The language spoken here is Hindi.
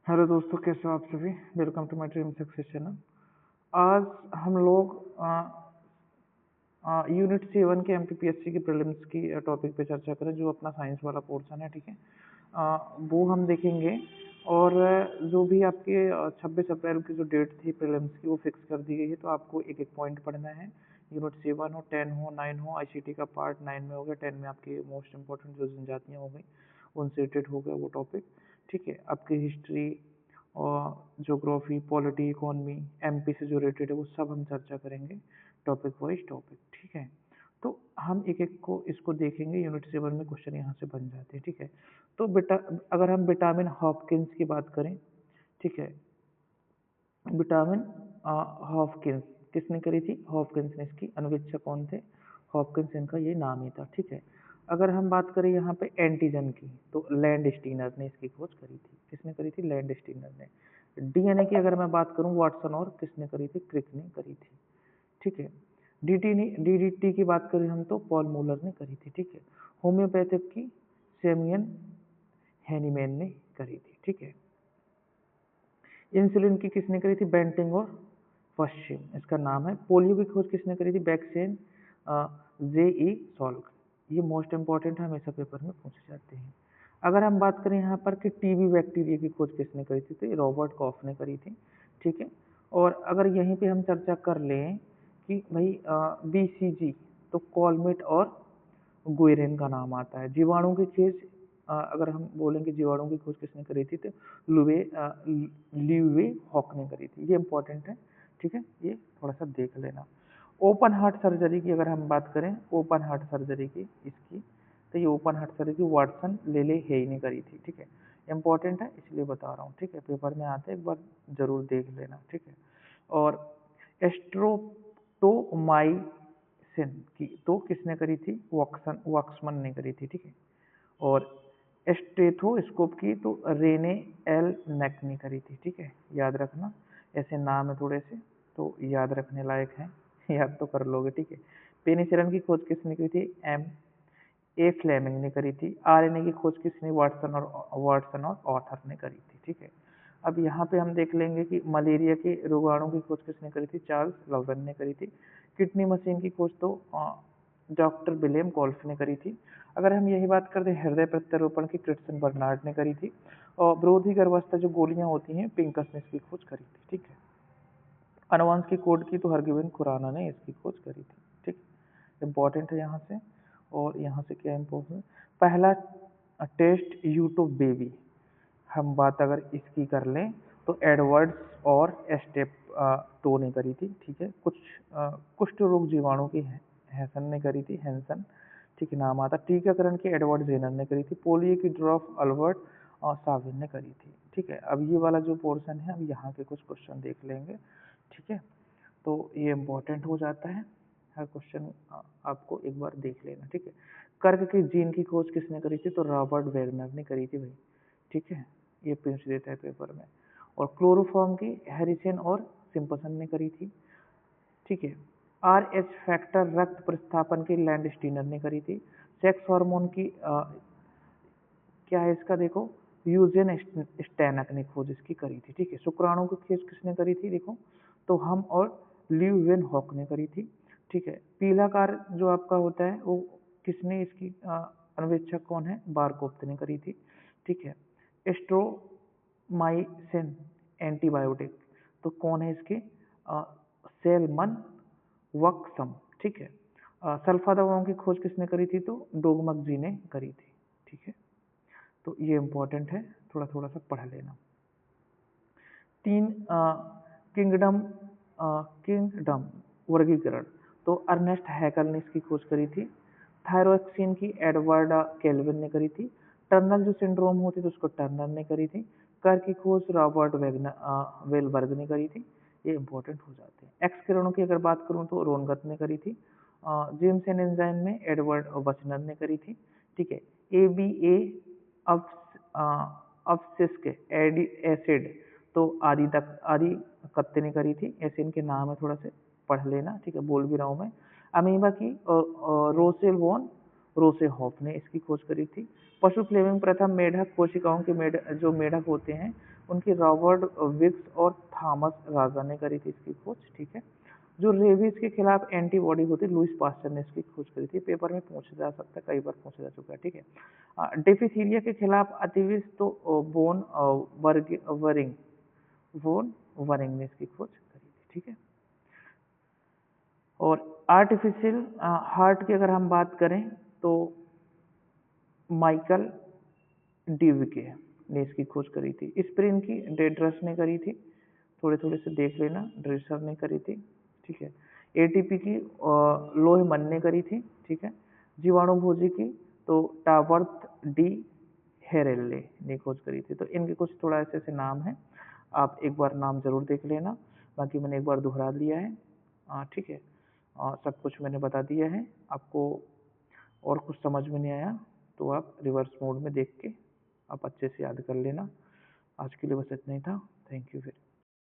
हेलो दोस्तों, कैसे हो आप सभी। Welcome to my dream success channel. आज हम लोग यूनिट 7 के एमपीपीएससी की प्रीलिम्स की टॉपिक पे चर्चा करें, जो अपना साइंस वाला पोर्शन है। ठीक है। वो हम देखेंगे। और जो भी आपके 26 अप्रैल की जो डेट थी प्रीलिम्स की, वो फिक्स कर दी गई है। तो आपको एक एक पॉइंट पढ़ना है। यूनिट 7 हो, 10 हो, 9 हो, आईसीटी का पार्ट 9 में हो गया, 10 में आपकी मोस्ट इंपॉर्टेंट जो जनजातियाँ हो गई उनसे रिलेटेड हो गया वो टॉपिक। ठीक है। आपकी हिस्ट्री और ज्योग्राफी, पॉलिटी, इकोनॉमी, एमपी से जो रिलेटेड है वो सब हम चर्चा करेंगे, टॉपिक वाइज टॉपिक। ठीक है। तो हम एक एक को इसको देखेंगे। यूनिट 7 में क्वेश्चन यहाँ से बन जाते हैं। ठीक है। तो बेटा, अगर हम विटामिन हॉपकिंस की बात करें, ठीक है, विटामिन हॉपकिंस किसने करी थी? हॉपकिंस ने। इसकी अनुवेक्षक कौन थे? हॉपकिंस, इनका ये नाम ही था। ठीक है। अगर हम बात करें यहाँ पे एंटीजन की, तो लैंड स्टीनर ने इसकी खोज करी थी। किसने करी थी? लैंड स्टीनर ने। डीएनए की अगर मैं बात करूँ, वाटसन और किसने करी थी? क्रिक ने करी थी। ठीक है। डीडीटी की बात करें हम, तो पॉल मूलर ने करी थी। ठीक है। होम्योपैथिक की सेमियन हैनीमैन ने करी थी। ठीक है। इंसुलिन की किसने करी थी? बेंटिंग और पश्चिम, इसका नाम है। पोलियो की खोज किसने करी थी? बैक्सेन जे ई सॉल्क। ये मोस्ट इंपॉर्टेंट है, हमेशा पेपर में पूछे जाते हैं। अगर हम बात करें यहाँ पर कि टीबी बैक्टीरिया की खोज किसने करी थी, तो रॉबर्ट कॉफ ने करी थी। ठीक है। और अगर यहीं पे हम चर्चा कर लें कि भाई बीसीजी, तो कॉलमेट और गुएरेन का नाम आता है। जीवाणु की खोज अगर हम बोलेंगे जीवाणु की खोज किसने करी थी, तो ल्यूवे हॉक ने करी थी। ये इंपॉर्टेंट है। ठीक है। ये थोड़ा सा देख लेना। ओपन हार्ट सर्जरी की अगर हम बात करें, ओपन हार्ट सर्जरी की इसकी, तो ये ओपन हार्ट सर्जरी वाटसन लेले हेई ने करी थी। ठीक है। इंपॉर्टेंट है इसलिए बता रहा हूँ। ठीक है। पेपर में आते एक बार जरूर देख लेना। ठीक है। और एस्ट्रोटोमाइसिन की तो किसने करी थी? वॉक्समन ने करी थी। ठीक है। और स्टेथोस्कोप की तो रेने एल नेक ने करी थी। ठीक है। याद रखना, ऐसे नाम है थोड़े से तो याद रखने लायक है। याद तो कर लोगे। ठीक है। पेनिसिलिन की खोज किसने की थी? एम ए फ्लेमिंग ने करी थी। आरएनए की खोज किसने? वाटसन और ऑथर ने करी थी। ठीक है। अब यहाँ पे हम देख लेंगे कि मलेरिया के रोगाणु की खोज किसने करी थी? चार्ल्स लॉगन ने करी थी। किडनी मशीन की खोज तो डॉक्टर विलियम कॉल्फ ने करी थी। अगर हम यही बात करते हैं हृदय प्रत्यारोपण की, क्रिस्टन बर्नार्ड ने करी थी। और विरोधी गर्भावस्था जो गोलियां होती हैं, पिंकस ने इसकी खोज करी थी। ठीक है। अनुवांशिक कोड की तो हरगोबिंद खुराना ने इसकी खोज करी थी। ठीक। इंपॉर्टेंट है यहाँ से। और यहाँ से क्या इंपॉर्टेंट? पहला टेस्ट यूट्यूब बेबी, हम बात अगर इसकी कर लें तो एडवर्ड्स और स्टेप टो ने करी थी। ठीक है। कुष्ठ रोग जीवाणु की हैसन ने करी थी, हैंसन। ठीक है, नाम आता। टीकाकरण की एडवर्ड जेनर ने करी थी। पोलियो की ड्रॉप अल्बर्ट और साविन ने करी थी। ठीक है। अब ये वाला जो पोर्शन है, अब यहाँ के कुछ क्वेश्चन देख लेंगे। ठीक है। तो ये इम्पोर्टेंट हो जाता है। हर क्वेश्चन आपको एक बार देख लेना। ठीक है। कर्क के जीन की खोज किसने करी थी? तो रॉबर्ट वेगनर ने करी थी भाई। ठीक है। ये पूछ देता है पेपर में। और क्लोरोफॉर्म की हैरिसन और सिम्पसन ने करी थी। ठीक है। आर एच फैक्टर रक्त प्रतिस्थापन की लैंड स्टीनर ने करी थी। सेक्स हार्मोन की क्या है इसका, देखो, यूजेन स्टैनक ने खोज इसकी करी थी। ठीक है। शुक्राणु की खोज किसने करी थी? देखो, तो हम और ल्यूवेन हॉक ने करी थी। ठीक है। पीलाकार जो आपका होता है वो किसने इसकी अन्वेषक कौन है? बारकोप्त ने करी थी। ठीक है। एस्ट्रोमाइसिन एंटीबायोटिक तो कौन है इसके? सेलमन वक्सम। ठीक है। सल्फा दवाओं की खोज किसने करी थी? तो डोगमक जी ने करी थी। ठीक है। तो ये इम्पोर्टेंट है, थोड़ा थोड़ा सा पढ़ लेना। तीन किंगडम किंगडम वर्गीकरण तो अर्नेस्ट हैकल ने इसकी खोज करी थी। थायरोक्सिन की एडवर्ड केल्विन ने करी थी। टर्नल जो सिंड्रोम होती थी उसको टर्नर ने करी थी। कर की खोज रॉबर्ट वेलबर्ग ने करी थी। ये इंपॉर्टेंट हो जाते हैं। एक्स किरणों की अगर बात करूं तो रोनगत ने करी थी। जेम्स एंड एंजाइम में एडवर्ड वचनर ने करी थी। ठीक है। ए बी ए अवशिष्ट एसिड तो आदि कत्ते ने करी थी। ऐसे इनके नाम है, थोड़ा से पढ़ लेना। ठीक है। बोल भी रहा हूँ मैं। अमीबा की रोसे वॉन रोसे हॉफ ने इसकी खोज करी थी। पशु फ्लेमिंग प्रथम मेढक कोशिकाओं के जो मेढक होते हैं उनकी रॉबर्ट विक्स और थॉमस राजा ने करी थी इसकी खोज, ठीक है। जो रेबीज के खिलाफ एंटीबॉडी होती है लुईस पास्चर ने इसकी खोज करी थी। पेपर में पूछा जा सकता है, कई बार पूछा जा चुका है, ठीक है। डिफिथीरिया के खिलाफ अतिविष तो वोन वरिंग ने इसकी खोज करी थी, ठीक है। और आर्टिफिशियल हार्ट की अगर हम बात करें तो माइकल डीविके ने इसकी खोज करी थी। स्प्रिन की डेड्रस ने करी थी, थोड़े थोड़े से देख लेना, ड्रेसर ने करी थी, ठीक है। एटीपी की लोहमन ने करी थी, ठीक है। जीवाणु भोजी की तो टावर्थ डी हेरेल्ले ने खोज करी थी। तो इनके कुछ थोड़ा ऐसे ऐसे नाम हैं, आप एक बार नाम जरूर देख लेना, बाकी मैंने एक बार दोहरा दिया है, ठीक है। सब कुछ मैंने बता दिया है। आपको और कुछ समझ में नहीं आया तो आप रिवर्स मोड में देख के आप अच्छे से याद कर लेना। आज के लिए बस इतना ही था। Thank you. फिर